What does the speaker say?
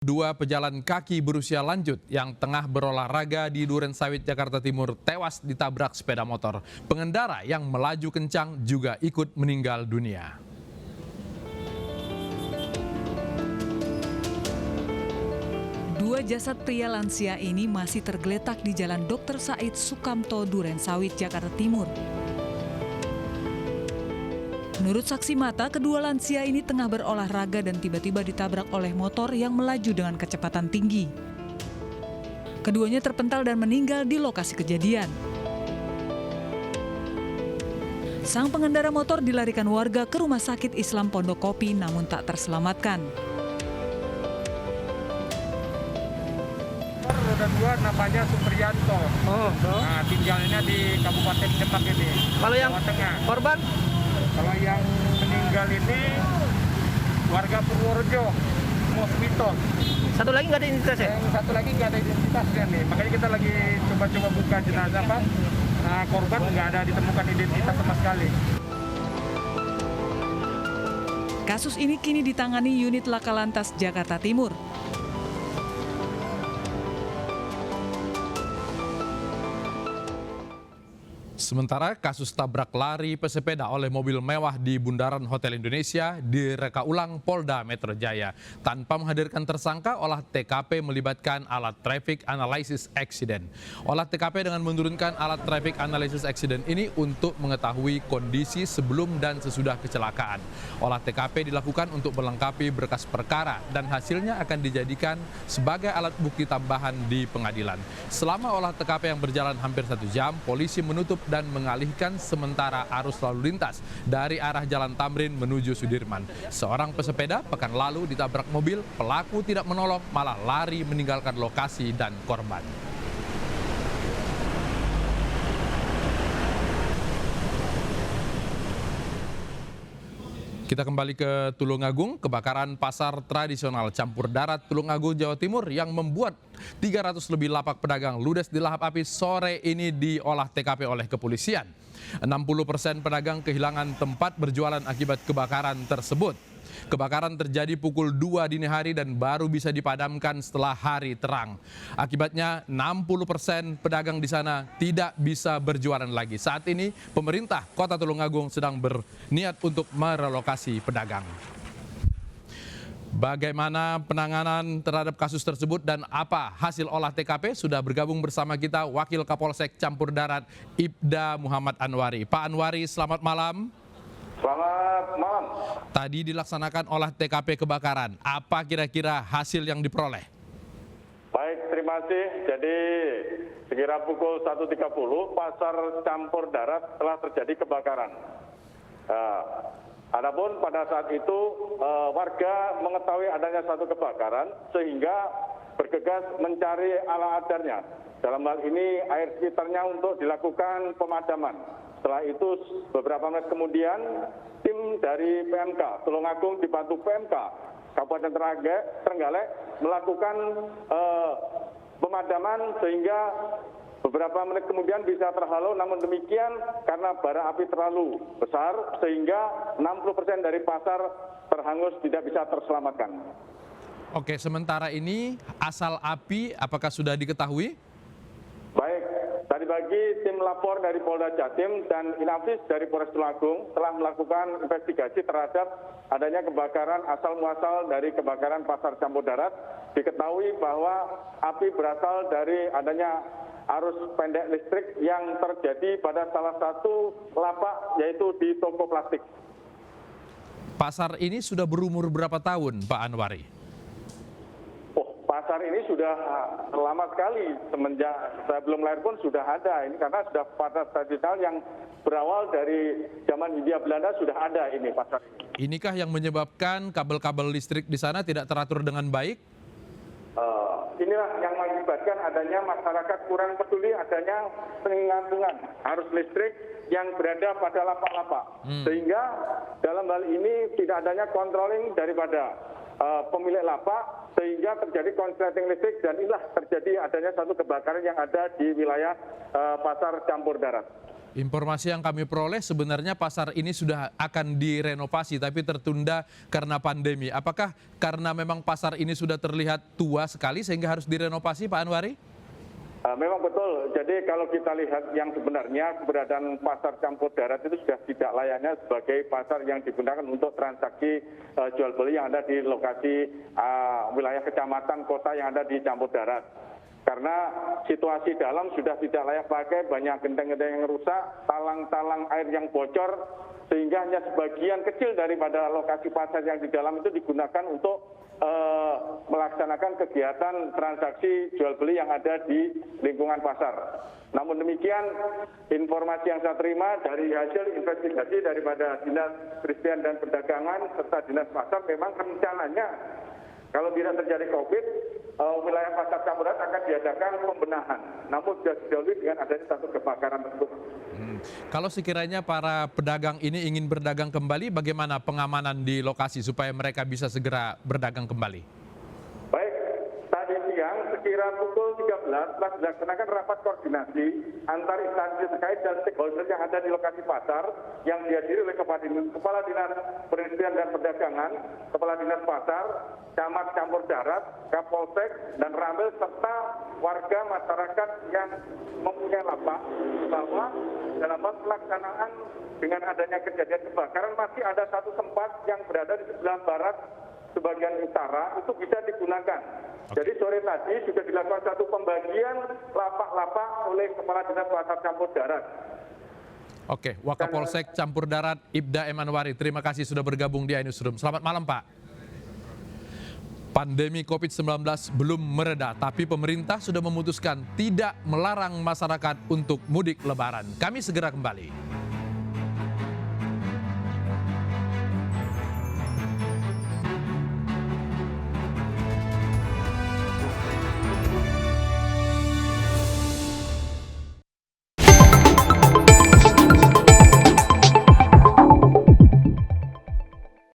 Dua pejalan kaki berusia lanjut yang tengah berolahraga di Durensawit, Jakarta Timur tewas ditabrak sepeda motor. Pengendara yang melaju kencang juga ikut meninggal dunia. Dua jasad pria lansia ini masih tergeletak di Jalan Dr. Said Sukamto, Durensawit, Jakarta Timur. Menurut saksi mata, kedua lansia ini tengah berolahraga dan tiba-tiba ditabrak oleh motor yang melaju dengan kecepatan tinggi. Keduanya terpental dan meninggal di lokasi kejadian. Sang pengendara motor dilarikan warga ke Rumah Sakit Islam Pondok Kopi namun tak terselamatkan. Roda 2 namanya Supriyanto. Nah, tinggalnya di Kabupaten Demak ini. Kalau yang Jawa Tengah. korban? Kalau yang meninggal ini warga Purworejo, Moswito. Satu lagi nggak ada identitasnya? Yang satu lagi nggak ada identitasnya nih. Makanya kita lagi coba-coba buka jenazah, Pak. Nah, korban nggak ada ditemukan identitas sama sekali. Kasus ini kini ditangani unit Laka Lantas Jakarta Timur. Sementara kasus tabrak lari pesepeda oleh mobil mewah di Bundaran Hotel Indonesia direka ulang Polda Metro Jaya. Tanpa menghadirkan tersangka, olah TKP melibatkan alat Traffic Analysis Accident. Olah TKP dengan menurunkan alat Traffic Analysis Accident ini untuk mengetahui kondisi sebelum dan sesudah kecelakaan. Olah TKP dilakukan untuk melengkapi berkas perkara dan hasilnya akan dijadikan sebagai alat bukti tambahan di pengadilan. Selama olah TKP yang berjalan hampir 1 jam, polisi menutup dan mengalihkan sementara arus lalu lintas dari arah Jalan Tamrin menuju Sudirman. Seorang pesepeda pekan lalu ditabrak mobil, pelaku tidak menolong, malah lari meninggalkan lokasi dan korban. Kita kembali ke Tulungagung. Kebakaran pasar tradisional campur darat Tulungagung, Jawa Timur yang membuat 300 lebih lapak pedagang ludes dilahap api sore ini diolah TKP oleh kepolisian. 60% pedagang kehilangan tempat berjualan akibat kebakaran tersebut. Kebakaran terjadi pukul 2 dini hari dan baru bisa dipadamkan setelah hari terang. Akibatnya 60% pedagang di sana tidak bisa berjualan lagi. Saat ini pemerintah Kota Tulungagung sedang berniat untuk merelokasi pedagang. Bagaimana penanganan terhadap kasus tersebut dan apa hasil olah TKP? Sudah bergabung bersama kita Wakil Kapolsek Campur Darat Ibda Muhammad Anwari. Pak Anwari, selamat malam. Selamat malam. Tadi dilaksanakan olah TKP kebakaran. Apa kira-kira hasil yang diperoleh? Baik, terima kasih. Jadi sekira pukul 1.30 pasar Campur Darat telah terjadi kebakaran. Adapun pada saat itu warga mengetahui adanya satu kebakaran sehingga bergegas mencari ala kadarnya. Dalam hal ini air sekitarnya untuk dilakukan pemadaman. Setelah itu beberapa menit kemudian tim dari PMK Tulungagung dibantu PMK Kabupaten Trenggalek melakukan pemadaman sehingga beberapa menit kemudian bisa terhalau. Namun demikian karena bara api terlalu besar sehingga 60% dari pasar terhangus, tidak bisa terselamatkan. Oke, sementara ini asal api apakah sudah diketahui? Baik, tadi pagi tim lapor dari Polda Jatim dan Inafis dari Polres Tulungagung telah melakukan investigasi terhadap adanya kebakaran asal muasal dari kebakaran pasar Campur Darat. Diketahui bahwa api berasal dari adanya arus pendek listrik yang terjadi pada salah satu lapak, yaitu di toko plastik. Pasar ini sudah berumur berapa tahun, Pak Anwari? Pasar ini sudah lama sekali, semenjak saya belum lahir pun sudah ada ini, karena sudah pasar tradisional yang berawal dari zaman Hindia Belanda sudah ada ini pasar. Inikah yang menyebabkan kabel-kabel listrik di sana tidak teratur dengan baik? Inilah yang mengakibatkan adanya masyarakat kurang peduli adanya pengantungan arus listrik yang berada pada lapak-lapak. Sehingga dalam hal ini tidak adanya controlling daripada pemilik lapak, sehingga terjadi konsleting listrik dan inilah terjadi adanya satu kebakaran yang ada di wilayah pasar Campur Darat. Informasi yang kami peroleh sebenarnya pasar ini sudah akan direnovasi tapi tertunda karena pandemi. Apakah karena memang pasar ini sudah terlihat tua sekali sehingga harus direnovasi, Pak Anwari? Memang betul. Jadi kalau kita lihat yang sebenarnya keberadaan pasar campur darat itu sudah tidak layaknya sebagai pasar yang digunakan untuk transaksi jual beli yang ada di lokasi wilayah kecamatan, kota yang ada di campur darat. Karena situasi dalam sudah tidak layak pakai, banyak genteng-genteng yang rusak, talang-talang air yang bocor, sehingga hanya sebagian kecil daripada lokasi pasar yang di dalam itu digunakan untuk melaksanakan kegiatan transaksi jual beli yang ada di lingkungan pasar. Namun demikian, informasi yang saya terima dari hasil investigasi daripada Dinas Perindustrian dan Perdagangan serta Dinas Pasar, memang rencananya kalau tidak terjadi COVID, wilayah pasar campur darat akan diadakan pembenahan. Namun sudah didahului dengan adanya satu kebakaran tersebut. Kalau sekiranya para pedagang ini ingin berdagang kembali, bagaimana pengamanan di lokasi supaya mereka bisa segera berdagang kembali? Baik, tadi siang sekira pukul 13 telah dilaksanakan rapat koordinasi antar instansi terkait dan stakeholder yang ada di lokasi pasar yang dihadiri oleh Kepala Dinas Perindustrian dan Perdagangan, Kepala Dinas Pasar, Camat Campur Darat, Kapolsek, dan Ramil, serta warga masyarakat yang mempunyai lapak, bahwa dalam hal pelaksanaan dengan adanya kejadian kebakaran masih ada satu tempat yang berada di sebelah barat sebagian utara itu bisa digunakan. Jadi sore tadi sudah dilakukan satu pembagian lapak-lapak oleh Kepala Dinas Pasar Campur Darat. Oke, Wakapolsek Campur Darat Ibda M. Anwari, terima kasih sudah bergabung di iNewsroom. Selamat malam, Pak. Pandemi COVID-19 belum mereda, tapi pemerintah sudah memutuskan tidak melarang masyarakat untuk mudik lebaran. Kami segera kembali.